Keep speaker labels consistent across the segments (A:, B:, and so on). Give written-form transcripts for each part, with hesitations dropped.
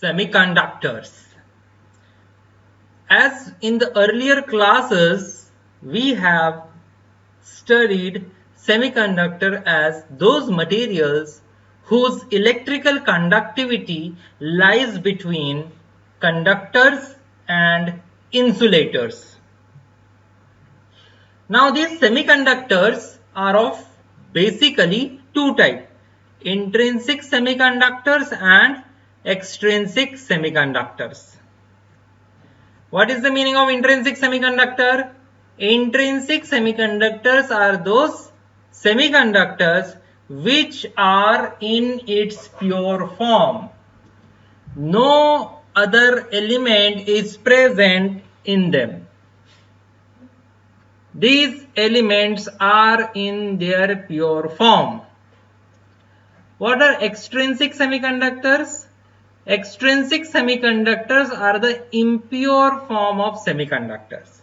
A: semiconductors. As in the earlier classes, we have studied semiconductor as those materials whose electrical conductivity lies between conductors and insulators. Now these semiconductors are of basically two types: intrinsic semiconductors and extrinsic semiconductors. What is the meaning of intrinsic semiconductor? Intrinsic semiconductors are those semiconductors which are in its pure form. No other element is present in them. These elements are in their pure form. What are extrinsic semiconductors? Extrinsic semiconductors are the impure form of semiconductors.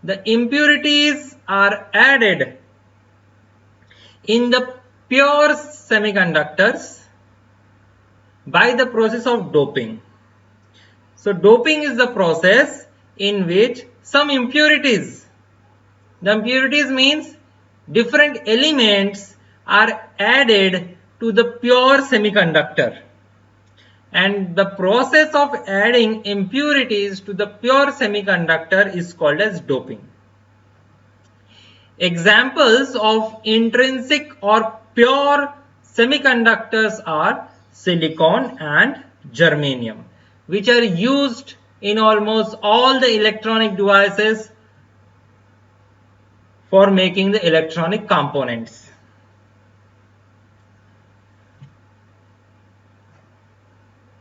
A: The impurities are added in the pure semiconductors by the process of doping. So doping is the process in which some impurities, the impurities means different elements, are added to the pure semiconductor. And the process of adding impurities to the pure semiconductor is called as doping. Examples of intrinsic or pure semiconductors are silicon and germanium, which are used in almost all the electronic devices for making the electronic components.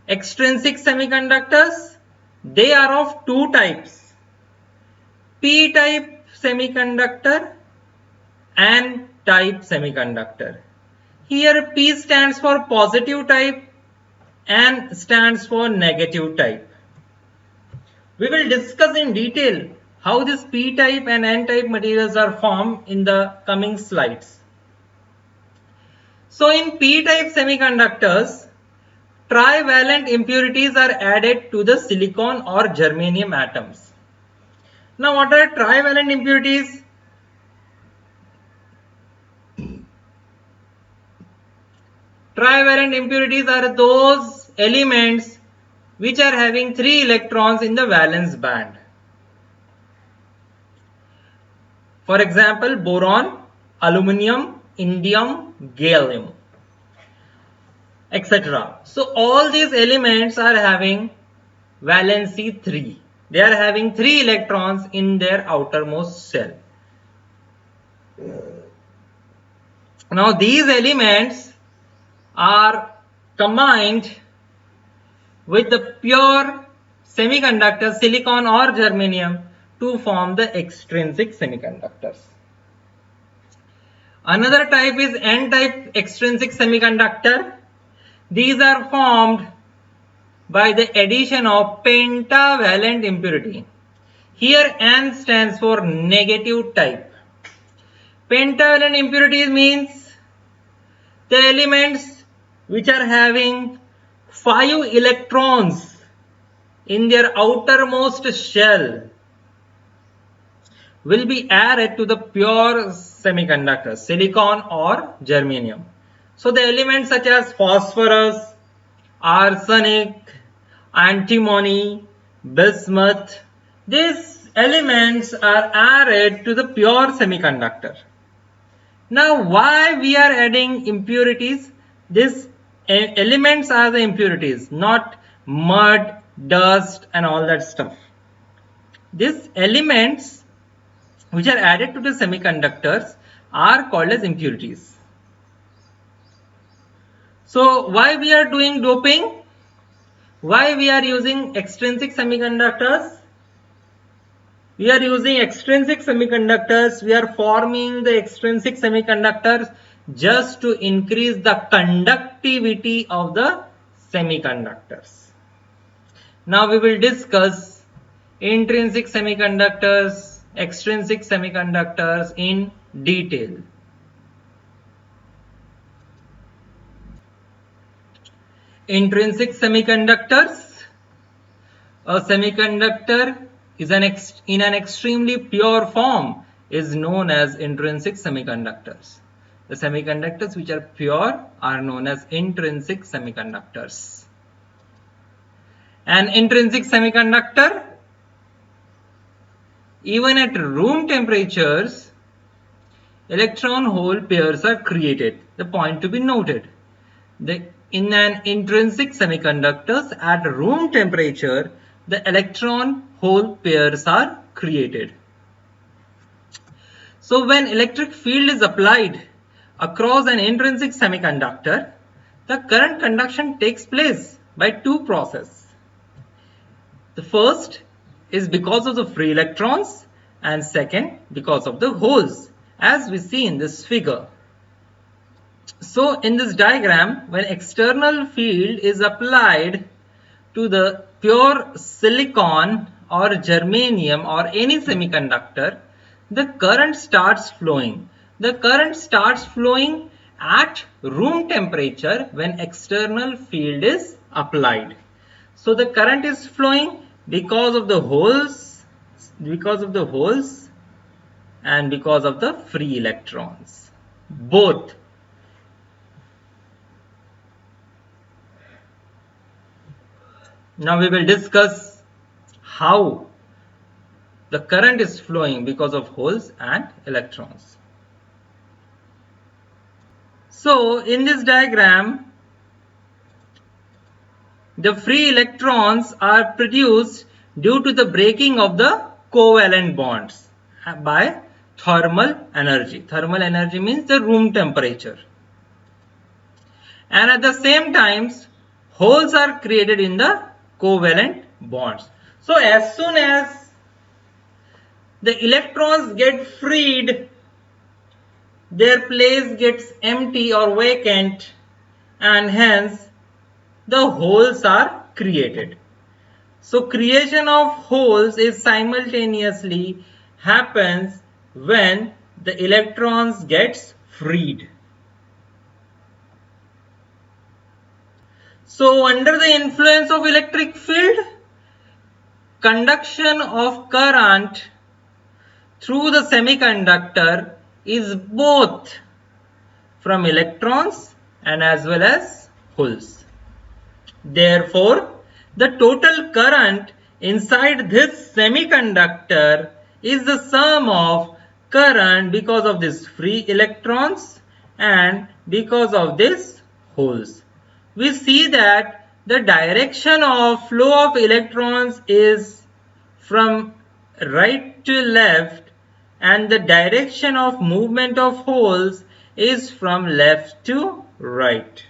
A: Extrinsic semiconductors, they are of two types: p-type semiconductor and type semiconductor. Here P stands for positive type and stands for negative type. We will discuss in detail how this p-type and n-type materials are formed in the coming slides. So in p-type semiconductors, trivalent impurities are added to the silicon or germanium atoms. Now what are trivalent impurities? Trivalent impurities are those elements which are having 3 electrons in the valence band. For example, boron, aluminum, indium, gallium, etc. So all these elements are having valency 3. They are having 3 electrons in their outermost shell. Now these elements are combined with the pure semiconductor silicon or germanium to form the extrinsic semiconductors. Another type is n-type extrinsic semiconductor. These are formed by the addition of pentavalent impurity. Here N stands for negative type. Pentavalent impurities means the elements which are having 5 electrons in their outermost shell will be added to the pure semiconductor, silicon or germanium. So the elements such as phosphorus, arsenic, antimony, bismuth, these elements are added to the pure semiconductor. Now why we are adding impurities? These elements are the impurities, not mud, dust and all that stuff. These elements which are added to the semiconductors are called as impurities. So why we are doing doping? Why we are using extrinsic semiconductors? We are using extrinsic semiconductors. We are forming the extrinsic semiconductors just to increase the conductivity of the semiconductors. Now we will discuss intrinsic semiconductors, extrinsic semiconductors in detail. Intrinsic semiconductors. A semiconductor is in an extremely pure form is known as intrinsic semiconductors. The semiconductors which are pure are known as intrinsic semiconductors. An intrinsic semiconductor, even at room temperatures, electron-hole pairs are created. The point to be noted. In an intrinsic semiconductors at room temperature, the electron-hole pairs are created. So when electric field is applied across an intrinsic semiconductor, the current conduction takes place by two processes. The first is because of the free electrons and second because of the holes, as we see in this figure. So in this diagram, when external field is applied to the pure silicon or germanium or any semiconductor, the current starts flowing. The current starts flowing at room temperature when external field is applied. So the current is flowing because of the holes and because of the free electrons, both. Now we will discuss how the current is flowing because of holes and electrons. So in this diagram, the free electrons are produced due to the breaking of the covalent bonds by thermal energy. Thermal energy means the room temperature. And at the same time, holes are created in the covalent bonds. So as soon as the electrons get freed, their place gets empty or vacant, and hence the holes are created. So creation of holes is simultaneously happens when the electrons gets freed. So under the influence of electric field, conduction of current through the semiconductor is both from electrons and as well as holes. Therefore, the total current inside this semiconductor is the sum of current because of these free electrons and because of these holes. We see that the direction of flow of electrons is from right to left and the direction of movement of holes is from left to right.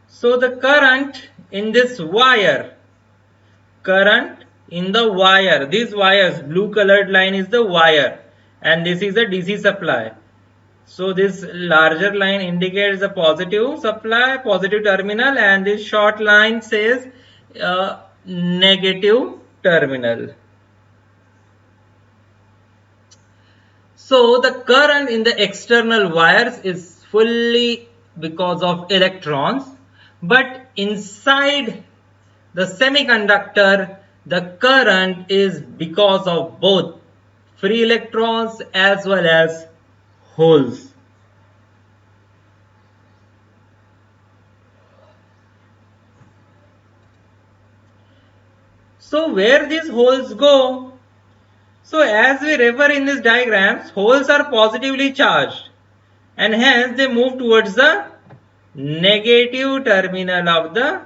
A: So the current in this wire, these wires, blue colored line is the wire and this is a DC supply. So this larger line indicates the positive supply, positive terminal, and this short line says negative terminal. So the current in the external wires is fully because of electrons, but inside the semiconductor the current is because of both free electrons as well as holes. So where these holes go? So as we refer in these diagrams, holes are positively charged and hence they move towards the negative terminal of the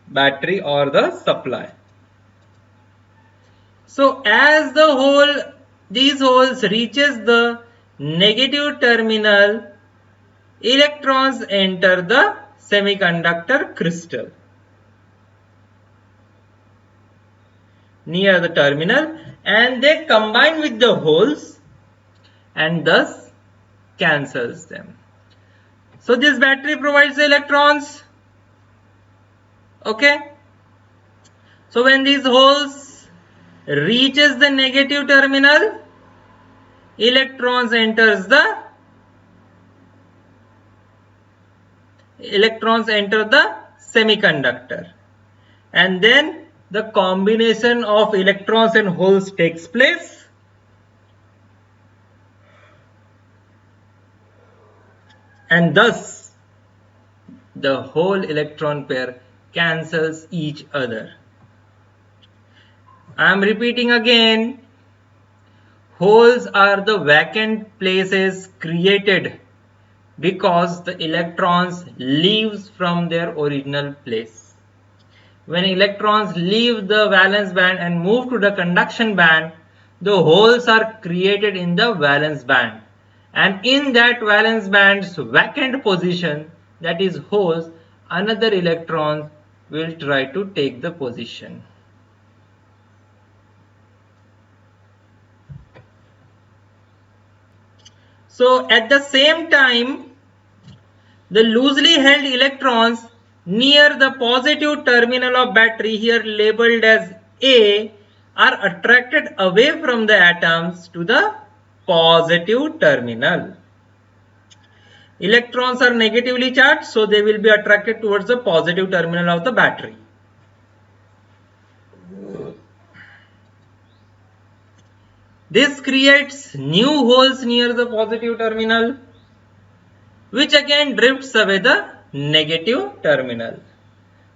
A: battery or the supply. So as these holes reaches the negative terminal, electrons enter the semiconductor crystal near the terminal and they combine with the holes and thus cancels them. So this battery provides the electrons. Okay. So when these holes reaches the negative terminal, electrons enter the semiconductor, and then the combination of electrons and holes takes place, and thus the whole electron pair cancels each other. I am repeating again, holes are the vacant places created because the electrons leaves from their original place. When electrons leave the valence band and move to the conduction band, the holes are created in the valence band, and in that valence band's vacant position, that is holes, another electron will try to take the position. So at the same time, the loosely held electrons near the positive terminal of battery, here labeled as A, are attracted away from the atoms to the positive terminal. Electrons are negatively charged, so they will be attracted towards the positive terminal of the battery. This creates new holes near the positive terminal, which again drifts away the negative terminal.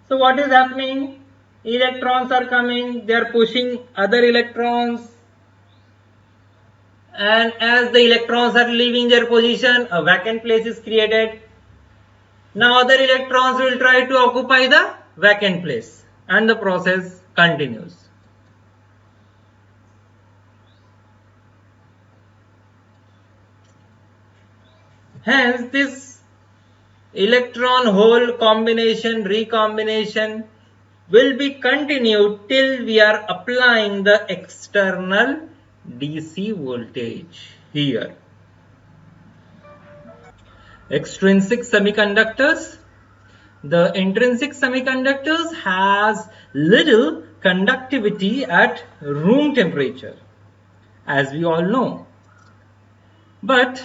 A: So what is happening? Electrons are coming, they are pushing other electrons, and as the electrons are leaving their position, a vacant place is created. Now other electrons will try to occupy the vacant place, and the process continues. Hence this electron hole combination recombination will be continued till we are applying the external DC voltage here. Extrinsic semiconductors. The intrinsic semiconductors has little conductivity at room temperature, as we all know. But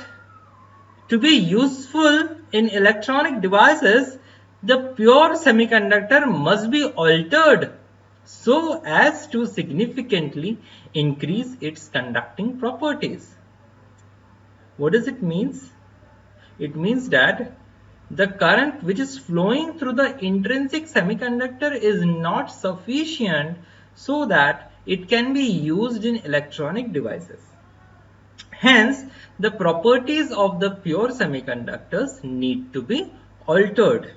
A: to be useful in electronic devices, the pure semiconductor must be altered so as to significantly increase its conducting properties. What does it mean? It means that the current which is flowing through the intrinsic semiconductor is not sufficient so that it can be used in electronic devices. Hence, the properties of the pure semiconductors need to be altered.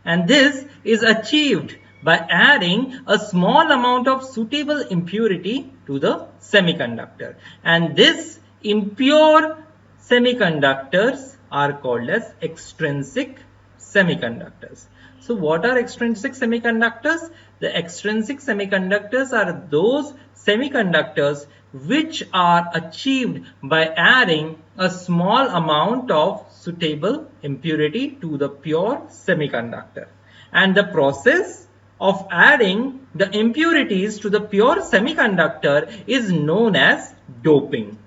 A: And this is achieved by adding a small amount of suitable impurity to the semiconductor. And this impure semiconductors are called as extrinsic semiconductors. So what are extrinsic semiconductors? The extrinsic semiconductors are those semiconductors which are achieved by adding a small amount of suitable impurity to the pure semiconductor. And the process of adding the impurities to the pure semiconductor is known as doping.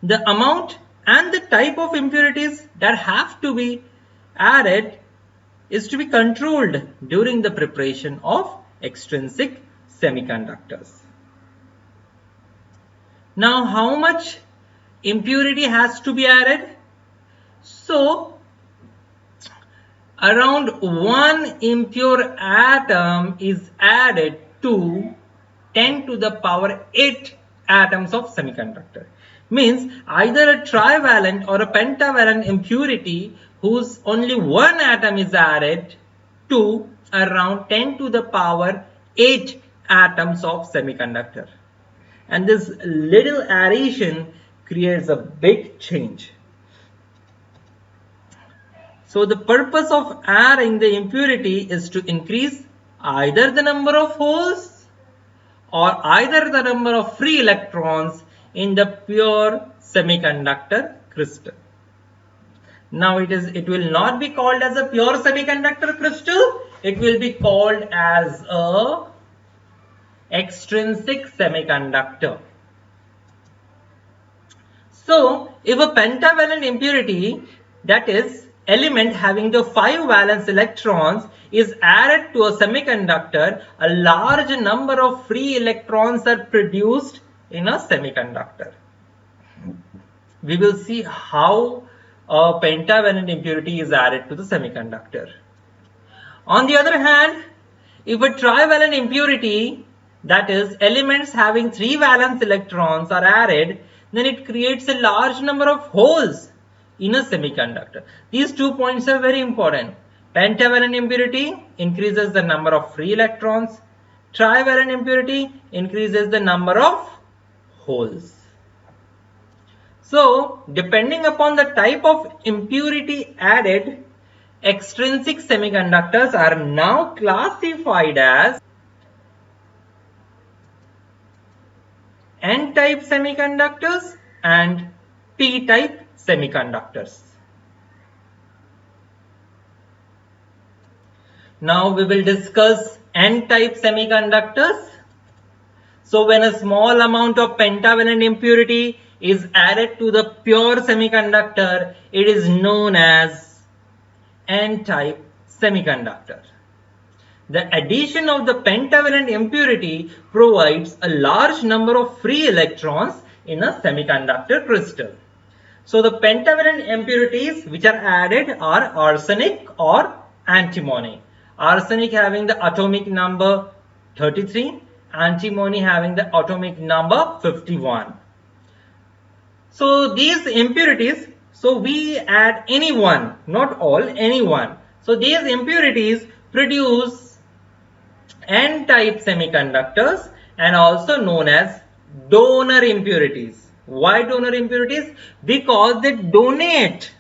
A: The amount and the type of impurities that have to be added is to be controlled during the preparation of extrinsic semiconductors. Now, how much impurity has to be added? So, around 1 impure atom is added to 10 to the power 8 atoms of semiconductor. Means either a trivalent or a pentavalent impurity whose only one atom is added to around 10 to the power 8 atoms of semiconductor. And this little addition creates a big change. So the purpose of adding the impurity is to increase either the number of holes or either the number of free electrons in the pure semiconductor crystal. Now it will not be called as a pure semiconductor crystal, it will be called as a extrinsic semiconductor. So, if a pentavalent impurity, that is element having the 5 valence electrons, is added to a semiconductor, a large number of free electrons are produced in a semiconductor. We will see how a pentavalent impurity is added to the semiconductor. On the other hand, if a trivalent impurity, that is elements having 3 valence electrons, are added, then it creates a large number of holes in a semiconductor. These 2 points are very important. Pentavalent impurity increases the number of free electrons. Trivalent impurity increases the number of holes. So, depending upon the type of impurity added, extrinsic semiconductors are now classified as N-type semiconductors and P-type semiconductors. Now we will discuss N-type semiconductors. So when a small amount of pentavalent impurity is added to the pure semiconductor, it is known as N-type semiconductor. The addition of the pentavalent impurity provides a large number of free electrons in a semiconductor crystal. So the pentavalent impurities which are added are arsenic or antimony. Arsenic having the atomic number 33, antimony having the atomic number 51. So these impurities, so we add any one, not all, any one. So these impurities produce N-type semiconductors and also known as donor impurities. Why donor impurities? Because they donate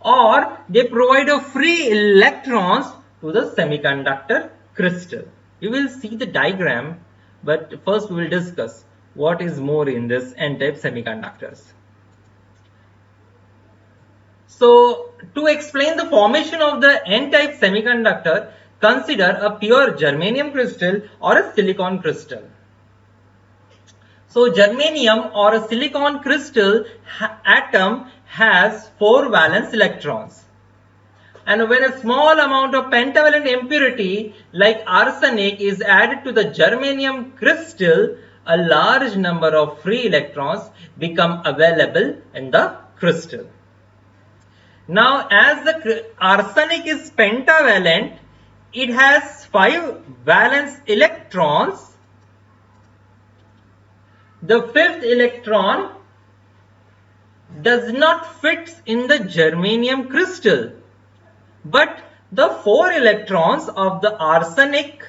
A: or they provide a free electrons to the semiconductor crystal. You will see the diagram, but first we will discuss what is more in this N-type semiconductors. So to explain the formation of the N-type semiconductor, consider a pure germanium crystal or a silicon crystal. So germanium or a silicon crystal atom has 4 valence electrons. And when a small amount of pentavalent impurity like arsenic is added to the germanium crystal, a large number of free electrons become available in the crystal. Now as the arsenic is pentavalent, it has 5 valence electrons. The 5th electron does not fit in the germanium crystal, but the 4 electrons of the arsenic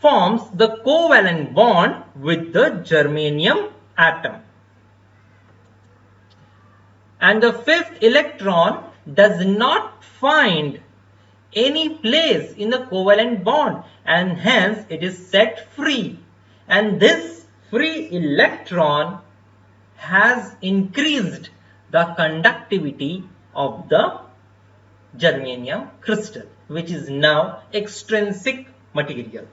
A: forms the covalent bond with the germanium atom. And the 5th electron does not find any place in the covalent bond and hence it is set free, and this free electron has increased the conductivity of the germanium crystal, which is now extrinsic material.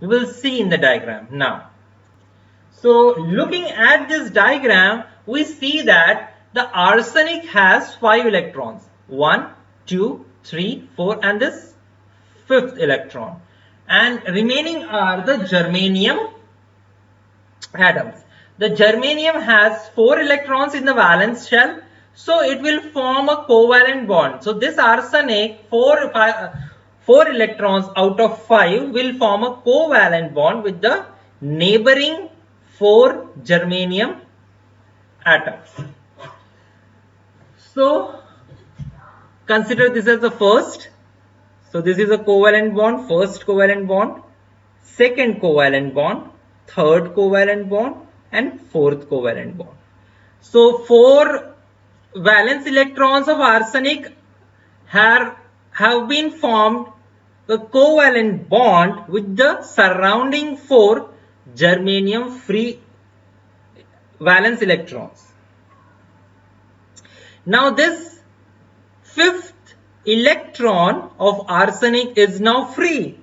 A: We will see in the diagram now. So looking at this diagram, we see that the arsenic has 5 electrons, 1, 2, 3, 4 and this 5th electron, and remaining are the germanium atoms. The germanium has 4 electrons in the valence shell, so it will form a covalent bond. So this arsenic, 4 electrons out of 5 will form a covalent bond with the neighboring 4 germanium atoms. So consider this as the first. So this is a covalent bond, first covalent bond, second covalent bond, third covalent bond and fourth covalent bond. So 4 valence electrons of arsenic have been formed a covalent bond with the surrounding 4 germanium free valence electrons. Now this 5th electron of arsenic is now free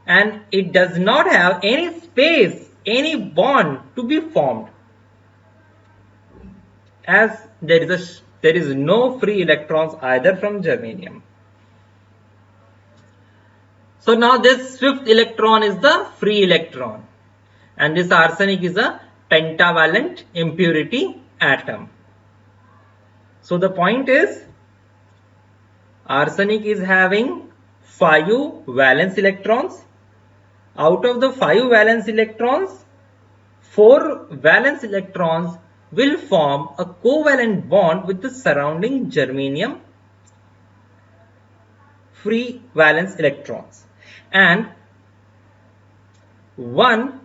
A: and it does not have any space, any bond to be formed, as there is no free electrons either from germanium. So now this fifth electron is the free electron, and this arsenic is a pentavalent impurity atom. So the point is, arsenic is having 5 valence electrons. Out of the 5 valence electrons, 4 valence electrons will form a covalent bond with the surrounding germanium free valence electrons, and 1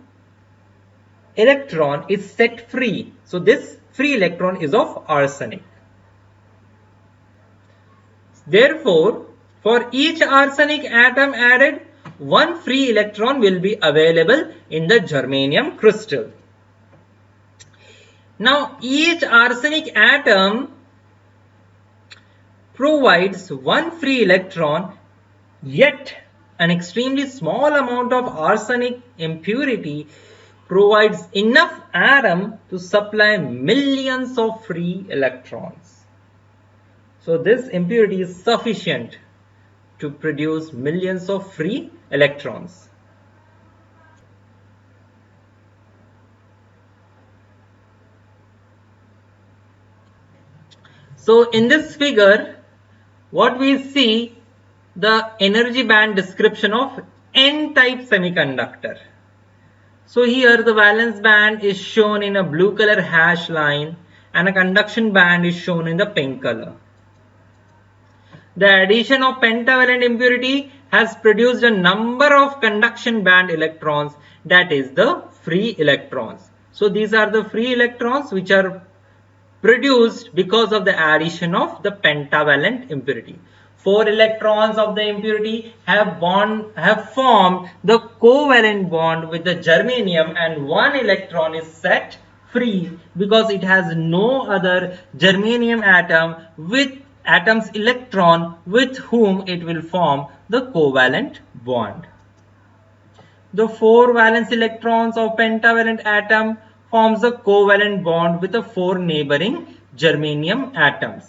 A: electron is set free. So this free electron is of arsenic. Therefore, for each arsenic atom added, 1 free electron will be available in the germanium crystal. Now, each arsenic atom provides 1 free electron, yet an extremely small amount of arsenic impurity provides enough atom to supply millions of free electrons. So this impurity is sufficient to produce millions of free electrons. So in this figure, what we see, the energy band description of N-type semiconductor. So here the valence band is shown in a blue color hash line and a conduction band is shown in the pink color. The addition of pentavalent impurity has produced a number of conduction band electrons, that is the free electrons. So these are the free electrons which are produced because of the addition of the pentavalent impurity. 4 electrons of the impurity have formed the covalent bond with the germanium, and 1 electron is set free because it has no other germanium atom's electron with whom it will form the covalent bond. The 4 valence electrons of pentavalent atom forms a covalent bond with the 4 neighboring germanium atoms.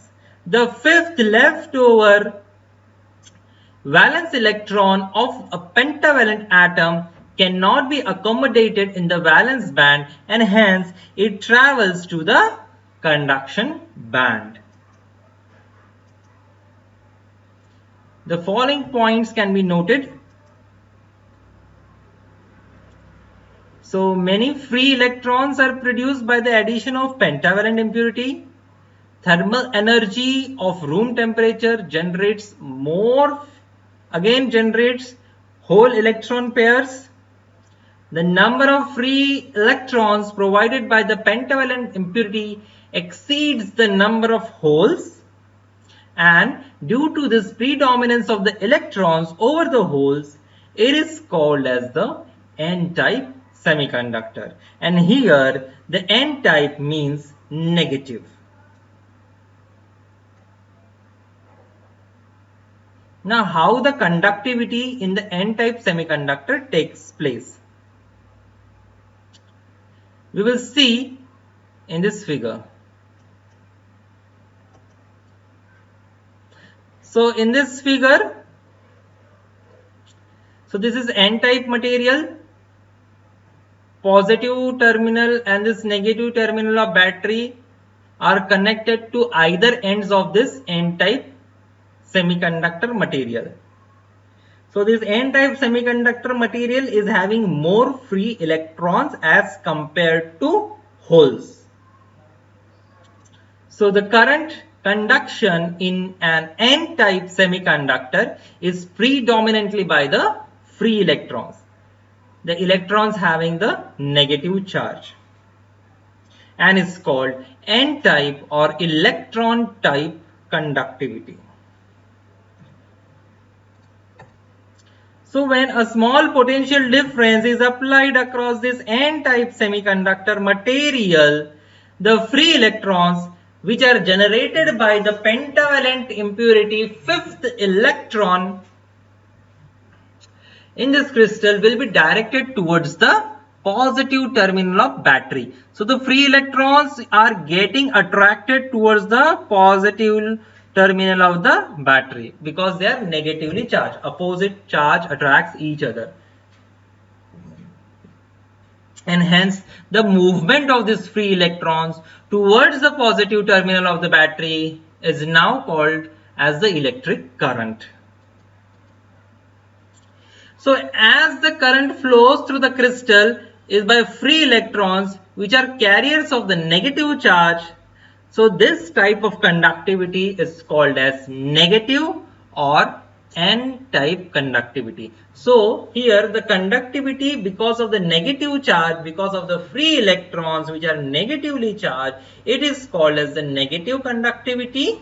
A: The 5th leftover valence electron of a pentavalent atom cannot be accommodated in the valence band, and hence it travels to the conduction band. The following points can be noted. So many free electrons are produced by the addition of pentavalent impurity. Thermal energy of room temperature generates whole electron pairs. The number of free electrons provided by the pentavalent impurity exceeds the number of holes, and due to this predominance of the electrons over the holes, it is called as the N-type semiconductor, and here the N-type means negative. Now, how the conductivity in the N-type semiconductor takes place, we will see in this figure. So in this figure, so this is N-type material. Positive terminal and this negative terminal of battery are connected to either ends of this N-type semiconductor material. So this N-type semiconductor material is having more free electrons as compared to holes. So the current conduction in an N-type semiconductor is predominantly by the free electrons, the electrons having the negative charge, and is called N-type or electron type conductivity. So when a small potential difference is applied across this N-type semiconductor material, the free electrons which are generated by the pentavalent impurity 5th electron in this crystal will be directed towards the positive terminal of battery. So the free electrons are getting attracted towards the positive terminal of the battery because they are negatively charged. Opposite charge attracts each other. And hence the movement of these free electrons towards the positive terminal of the battery is now called as the electric current. So as the current flows through the crystal is by free electrons which are carriers of the negative charge. So this type of conductivity is called as negative or n-type conductivity. So here the conductivity because of the negative charge, because of the free electrons which are negatively charged, it is called as the negative conductivity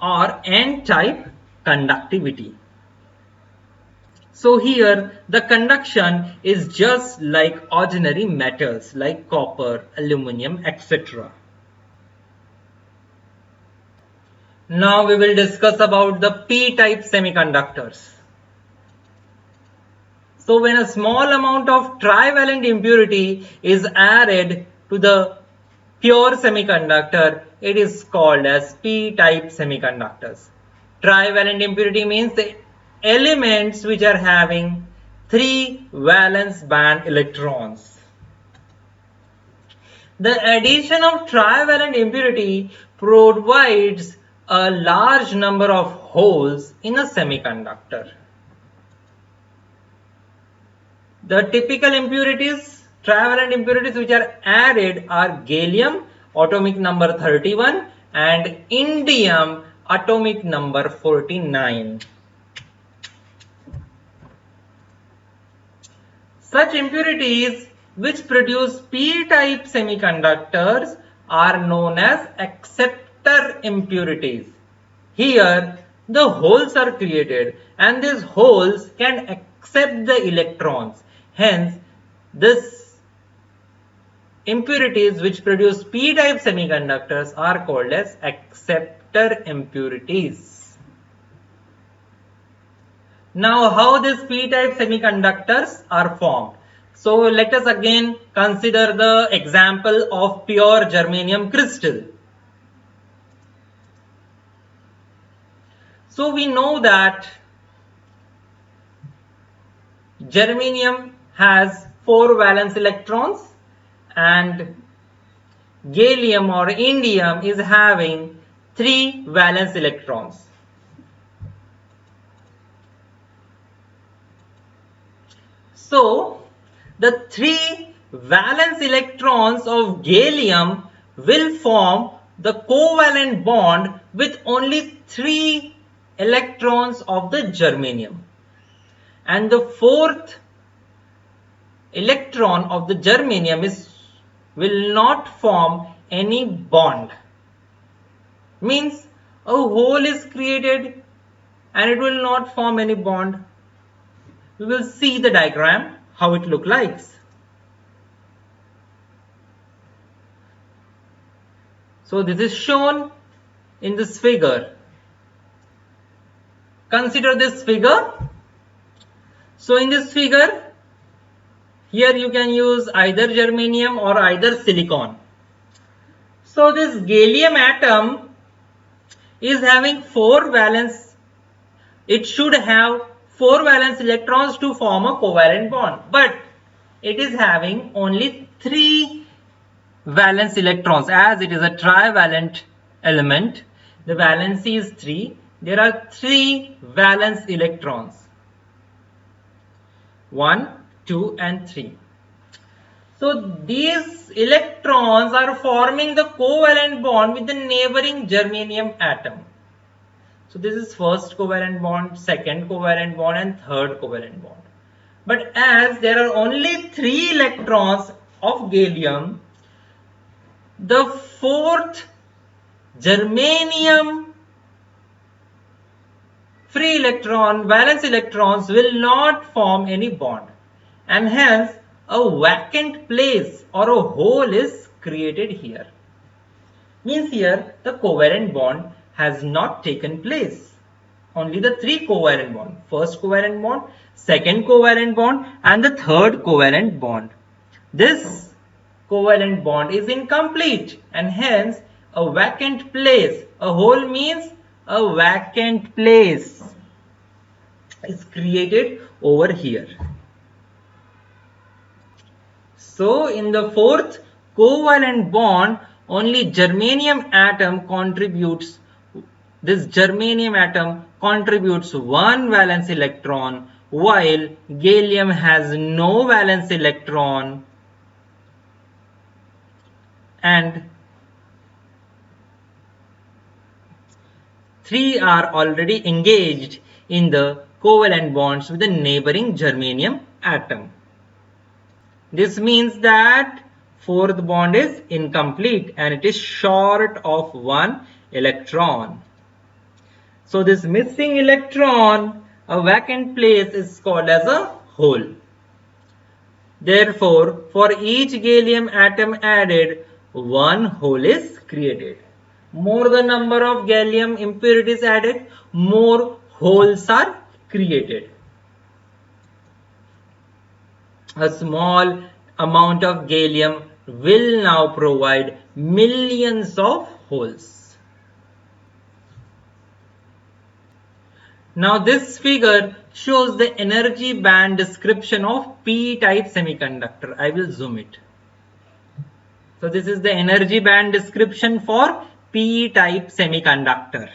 A: or n-type conductivity. So here the conduction is just like ordinary metals like copper, aluminum, etc. Now we will discuss about the p-type semiconductors. So when a small amount of trivalent impurity is added to the pure semiconductor, it is called as p-type semiconductors. Trivalent impurity means the elements which are having 3 valence band electrons. The addition of trivalent impurity provides a large number of holes in a semiconductor. The typical impurities, trivalent impurities which are added are gallium, atomic number 31, and indium, atomic number 49. Such impurities which produce p-type semiconductors are known as acceptor impurities. Here the holes are created and these holes can accept the electrons. Hence these impurities which produce p-type semiconductors are called as acceptor impurities. Now how these p-type semiconductors are formed? So let us again consider the example of pure germanium crystal. So we know that germanium has 4 valence electrons and gallium or indium is having 3 valence electrons. So the 3 valence electrons of gallium will form the covalent bond with only 3 electrons of the germanium, and the 4th electron of the germanium will not form any bond. Means a hole is created and it will not form any bond. We will see the diagram how it looks like. So this is shown in this figure. Consider this figure. So in this figure, here you can use either germanium or either silicon. So this gallium atom is having 4 valence. It should have 4 valence electrons to form a covalent bond, but it is having only 3 valence electrons. As it is a trivalent element, the valency is 3. There are 3 valence electrons, 1, 2 and 3. So these electrons are forming the covalent bond with the neighboring germanium atom. So this is first covalent bond, second covalent bond and third covalent bond. But as there are only 3 electrons of gallium, the 4th germanium free electron, valence electrons will not form any bond, and hence a vacant place or a hole is created here. Means here the covalent bond has not taken place. Only the 3 covalent bond, first covalent bond, second covalent bond and the third covalent bond. This covalent bond is incomplete and hence a vacant place. A hole means a vacant place is created over here. So in the fourth covalent bond, only germanium atom contributes. This germanium atom contributes one valence electron, while gallium has no valence electron, and 3 are already engaged in the covalent bonds with the neighboring germanium atom. This means that fourth bond is incomplete and it is short of one electron. So this missing electron, a vacant place, is called as a hole. Therefore, for each gallium atom added, one hole is created. More the number of gallium impurities added, more holes are created. A small amount of gallium will now provide millions of holes. Now this figure shows the energy band description of p-type semiconductor. I will zoom it. So this is the energy band description for p-type semiconductor.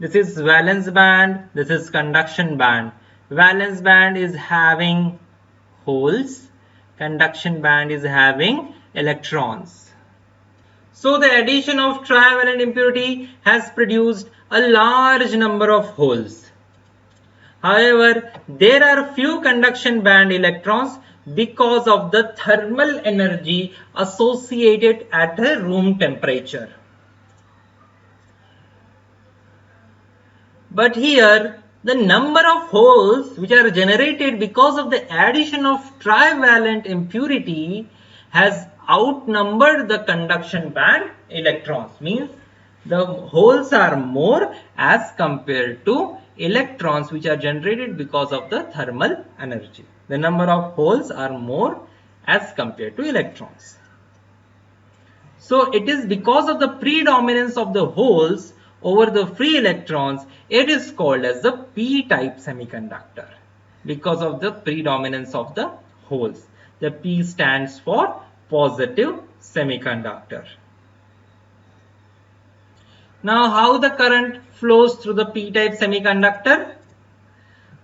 A: This is valence band, this is conduction band. Valence band is having holes, conduction band is having electrons. So the addition of trivalent impurity has produced a large number of holes. However, there are few conduction band electrons because of the thermal energy associated at a room temperature. But here, the number of holes which are generated because of the addition of trivalent impurity has outnumbered the conduction band electrons. Means the holes are more as compared to electrons which are generated because of the thermal energy. The number of holes are more as compared to electrons. So it is because of the predominance of the holes over the free electrons, it is called as the p-type semiconductor because of the predominance of the holes. The P stands for positive semiconductor. Now how the current flows through the p-type semiconductor?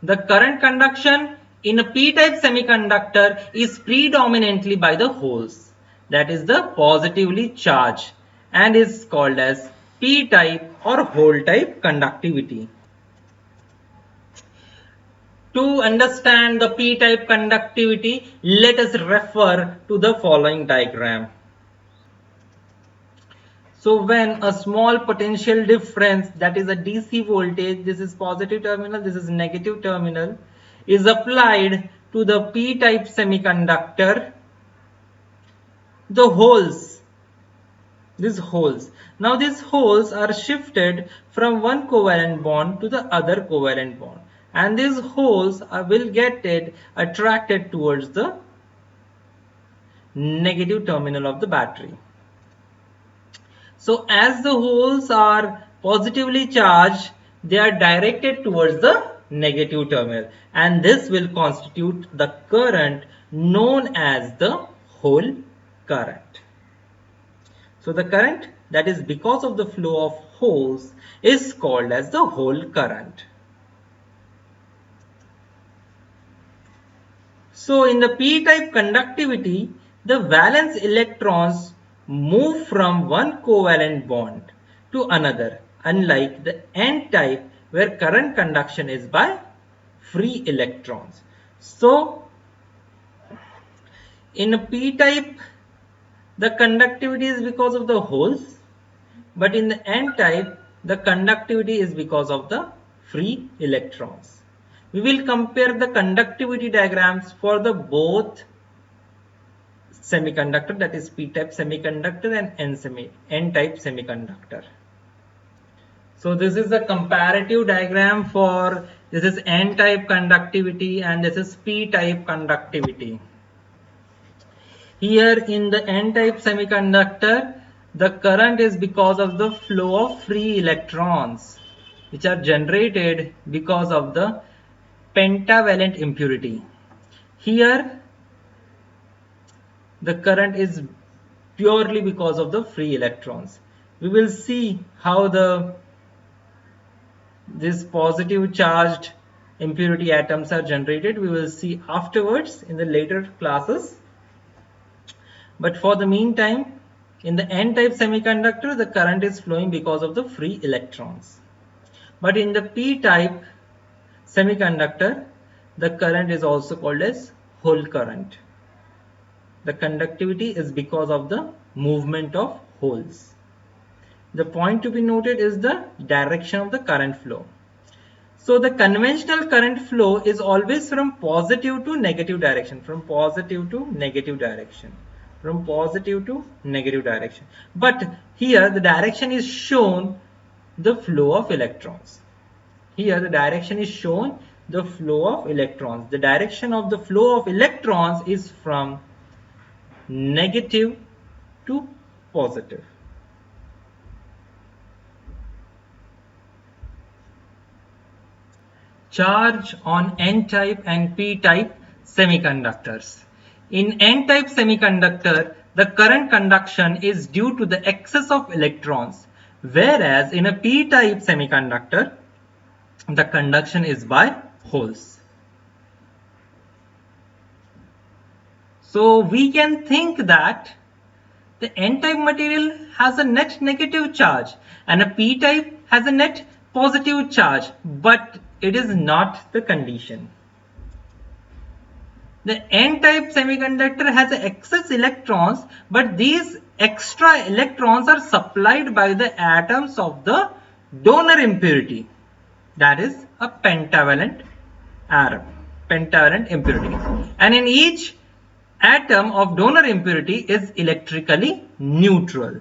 A: The current conduction in a p-type semiconductor is predominantly by the holes, that is the positively charged, and is called as p-type or hole type conductivity. To understand the p-type conductivity, let us refer to the following diagram. So when a small potential difference, that is a DC voltage, this is positive terminal, this is negative terminal, is applied to the p-type semiconductor, the holes, these holes. Now these holes are shifted from one covalent bond to the other covalent bond, and these holes will get attracted towards the negative terminal of the battery. So as the holes are positively charged, they are directed towards the negative terminal, and this will constitute the current known as the hole current. So the current that is because of the flow of holes is called as the hole current. So in the p-type conductivity, the valence electrons move from one covalent bond to another, unlike the n-type where current conduction is by free electrons. So in a p-type, the conductivity is because of the holes, but in the n-type, the conductivity is because of the free electrons. We will compare the conductivity diagrams for the both semiconductor, that is p-type semiconductor and n-type semiconductor. So this is the comparative diagram for this is n-type conductivity and this is p-type conductivity. Here in the n-type semiconductor, the current is because of the flow of free electrons which are generated because of the pentavalent impurity. Here the current is purely because of the free electrons. We will see how this positive charged impurity atoms are generated. We will see afterwards in the later classes. But for the meantime, in the n-type semiconductor, the current is flowing because of the free electrons. But in the p-type semiconductor, the current is also called as hole current. The conductivity is because of the movement of holes. The point to be noted is the direction of the current flow. So the conventional current flow is always from positive to negative direction, from positive to negative direction, from positive to negative direction. But here the direction is shown the flow of electrons. Here the direction is shown the flow of electrons. The direction of the flow of electrons is from negative to positive. Charge on n-type and p-type semiconductors. In n-type semiconductor, the current conduction is due to the excess of electrons, whereas in a p-type semiconductor, the conduction is by holes. So we can think that the n-type material has a net negative charge and a p-type has a net positive charge, but it is not the condition. The n-type semiconductor has excess electrons, but these extra electrons are supplied by the atoms of the donor impurity, that is a pentavalent atom, pentavalent impurity, and in each atom of donor impurity is electrically neutral.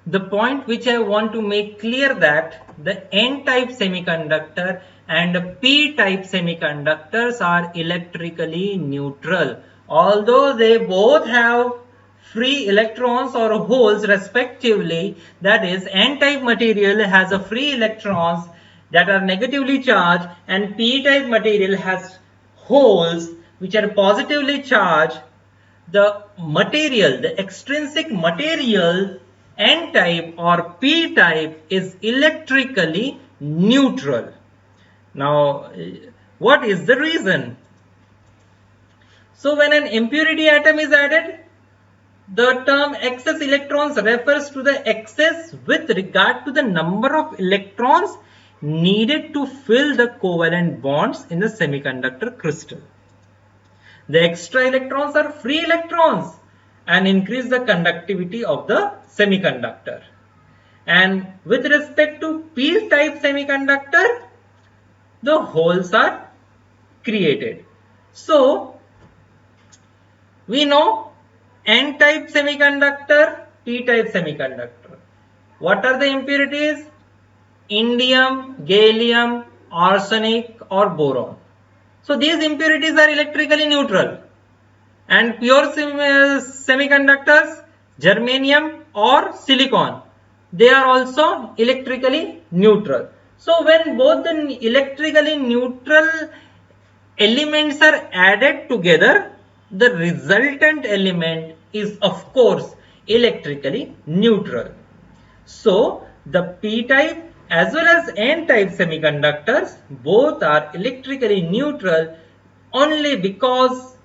A: The point which I want to make clear that the n-type semiconductor and p-type semiconductors are electrically neutral. Although they both have free electrons or holes respectively, that is n-type material has a free electrons that are negatively charged and p-type material has holes which are positively charged. The material, the extrinsic material n-type or p-type is electrically neutral. Now, what is the reason? So when an impurity atom is added, the term excess electrons refers to the excess with regard to the number of electrons needed to fill the covalent bonds in the semiconductor crystal. The extra electrons are free electrons and increase the conductivity of the semiconductor. And with respect to p-type semiconductor, the holes are created. So we know n-type semiconductor, p-type semiconductor. What are the impurities? Indium, gallium, arsenic or boron. So these impurities are electrically neutral. And pure semiconductors, germanium or silicon, they are also electrically neutral. So when both the electrically neutral elements are added together, the resultant element is of course electrically neutral. So the p-type as well as n-type semiconductors both are electrically neutral only because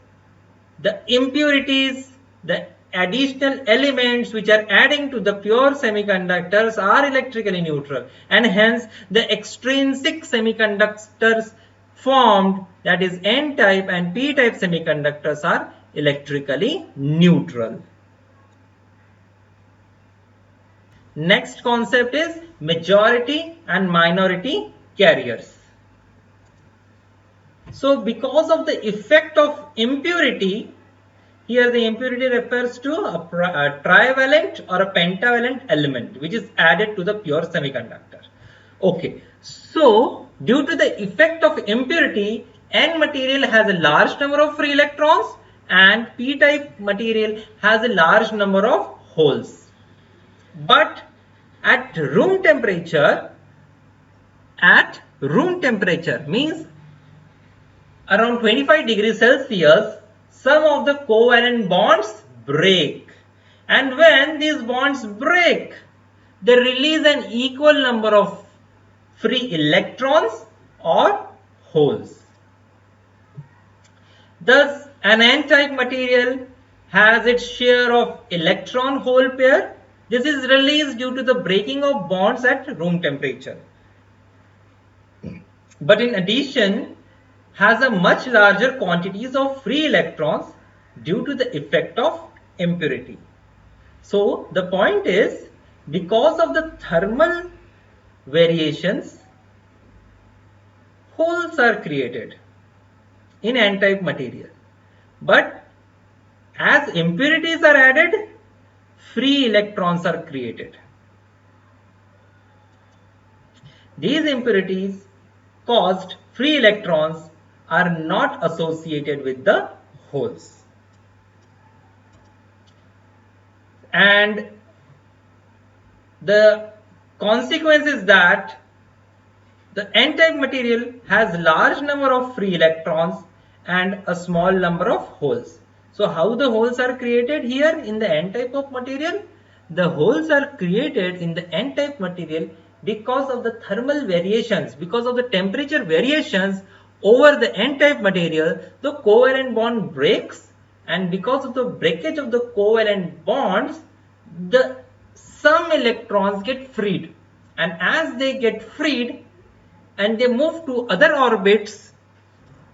A: the impurities, the additional elements which are adding to the pure semiconductors are electrically neutral, and hence the extrinsic semiconductors formed, that is n-type and p-type semiconductors, are electrically neutral. Next concept is majority and minority carriers. So because of the effect of impurity, here the impurity refers to a trivalent or a pentavalent element which is added to the pure semiconductor. Okay, so due to the effect of impurity, n material has a large number of free electrons and p-type material has a large number of holes. But at room temperature means around 25 degrees Celsius, some of the covalent bonds break. And when these bonds break, they release an equal number of free electrons or holes. Thus, an n-type material has its share of electron-hole pair. This is released due to the breaking of bonds at room temperature. But in addition, has a much larger quantities of free electrons due to the effect of impurity. So the point is, because of the thermal variations, holes are created in n-type material. But as impurities are added, free electrons are created. These impurities caused free electrons are not associated with the holes. And the consequence is that the n-type material has large number of free electrons and a small number of holes. So how the holes are created here in the n-type of material? The holes are created in the n-type material because of the thermal variations, because of the temperature variations over the n-type material. The covalent bond breaks, and because of the breakage of the covalent bonds, some electrons get freed, and as they get freed and they move to other orbits,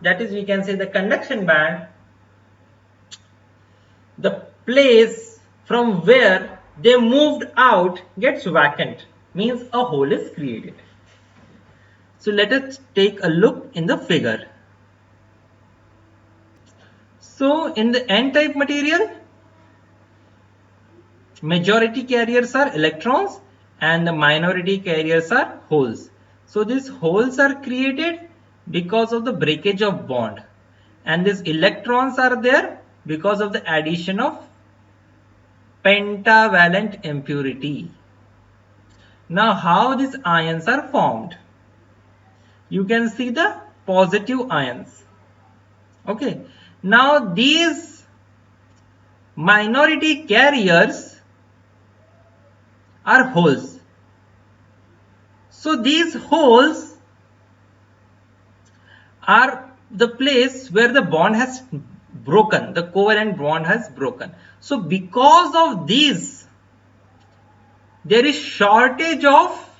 A: that is, we can say the conduction band, the place from where they moved out gets vacant, means a hole is created. So let us take a look in the figure. So in the n-type material, majority carriers are electrons and the minority carriers are holes. So these holes are created because of the breakage of bond, and these electrons are there because of the addition of pentavalent impurity. Now how these ions are formed? You can see the positive ions. Okay. Now these minority carriers are holes. So these holes are the place where the bond has broken, the covalent bond has broken. So because of these, there is shortage of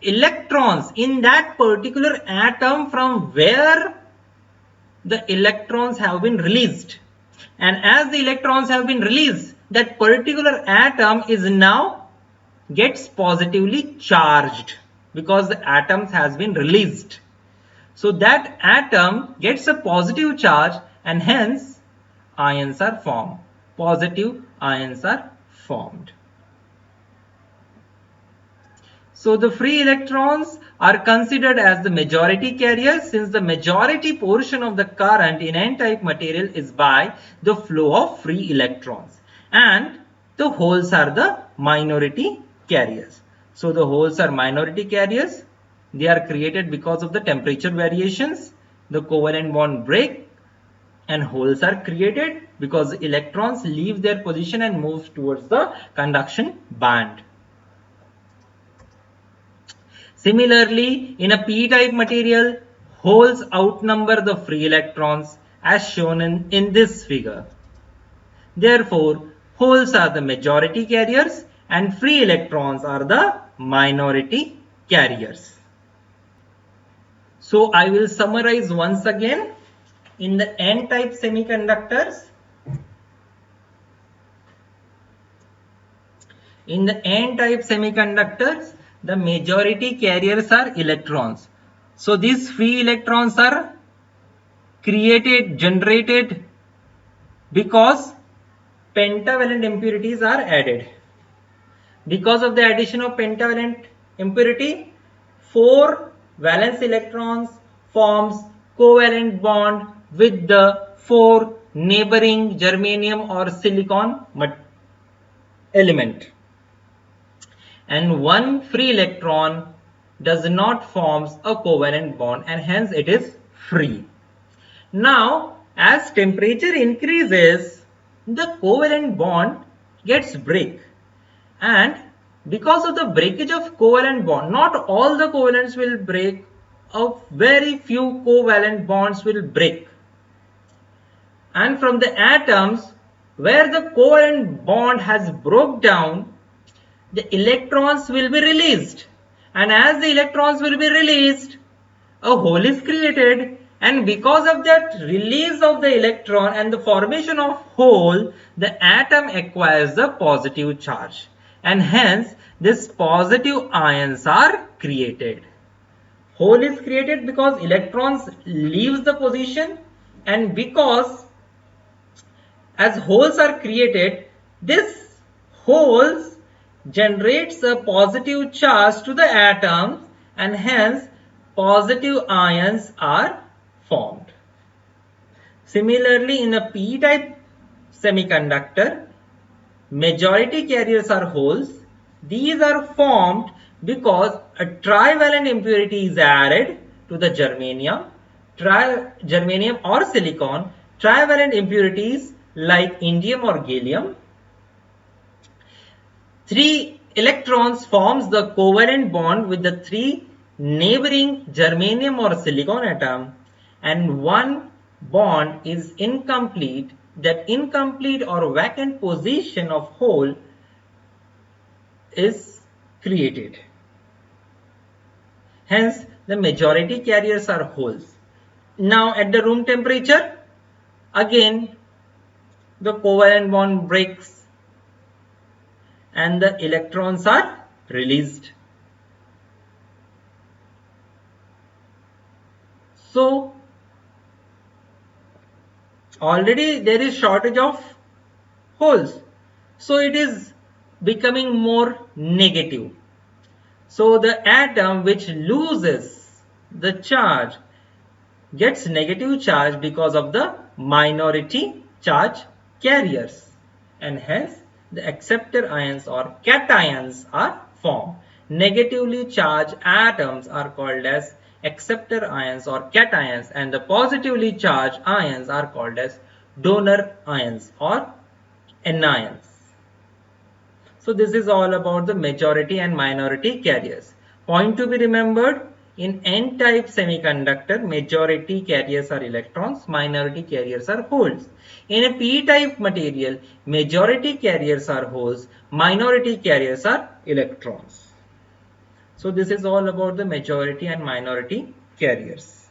A: electrons in that particular atom from where the electrons have been released. And as the electrons have been released, that particular atom is now gets positively charged because the atoms has been released. So that atom gets a positive charge, and hence ions are formed. Positive ions are formed. So the free electrons are considered as the majority carriers, since the majority portion of the current in n-type material is by the flow of free electrons, and the holes are the minority carriers. So the holes are minority carriers. They are created because of the temperature variations. The covalent bond break, and holes are created because electrons leave their position and move towards the conduction band. Similarly, in a p-type material, holes outnumber the free electrons as shown in this figure. Therefore, holes are the majority carriers and free electrons are the minority carriers. So I will summarize once again. In the n-type semiconductors, the majority carriers are electrons. So these free electrons are generated because pentavalent impurities are added. Because of the addition of pentavalent impurity, 4 valence electrons forms covalent bond with the 4 neighboring germanium or silicon element, and one free electron does not forms a covalent bond and hence it is free. Now, as temperature increases, the covalent bond gets break, and because of the breakage of covalent bond, not all the covalents will break, a very few covalent bonds will break, and from the atoms where the covalent bond has broke down, the electrons will be released, and as the electrons will be released, a hole is created, and because of that release of the electron and the formation of hole, the atom acquires the positive charge, and hence these positive ions are created. Hole is created because electrons leaves the position, and because as holes are created, this holes generates a positive charge to the atoms, and hence positive ions are formed. Similarly, in a p-type semiconductor, majority carriers are holes. These are formed because a trivalent impurity is added to the germanium or silicon. Trivalent impurities like indium or gallium. 3 electrons forms the covalent bond with the 3 neighboring germanium or silicon atom, and one bond is incomplete. That incomplete or vacant position of hole is created. Hence, the majority carriers are holes. Now, at the room temperature, again the covalent bond breaks and the electrons are released. So, already there is shortage of holes, so it is becoming more negative. So the atom which loses the charge gets negative charge because of the minority charge carriers, and hence the acceptor ions or cations are formed. Negatively charged atoms are called as acceptor ions or cations, and the positively charged ions are called as donor ions or anions. So this is all about the majority and minority carriers. Point to be remembered, in n-type semiconductor, majority carriers are electrons, minority carriers are holes. In a p-type material, majority carriers are holes, minority carriers are electrons. So this is all about the majority and minority carriers.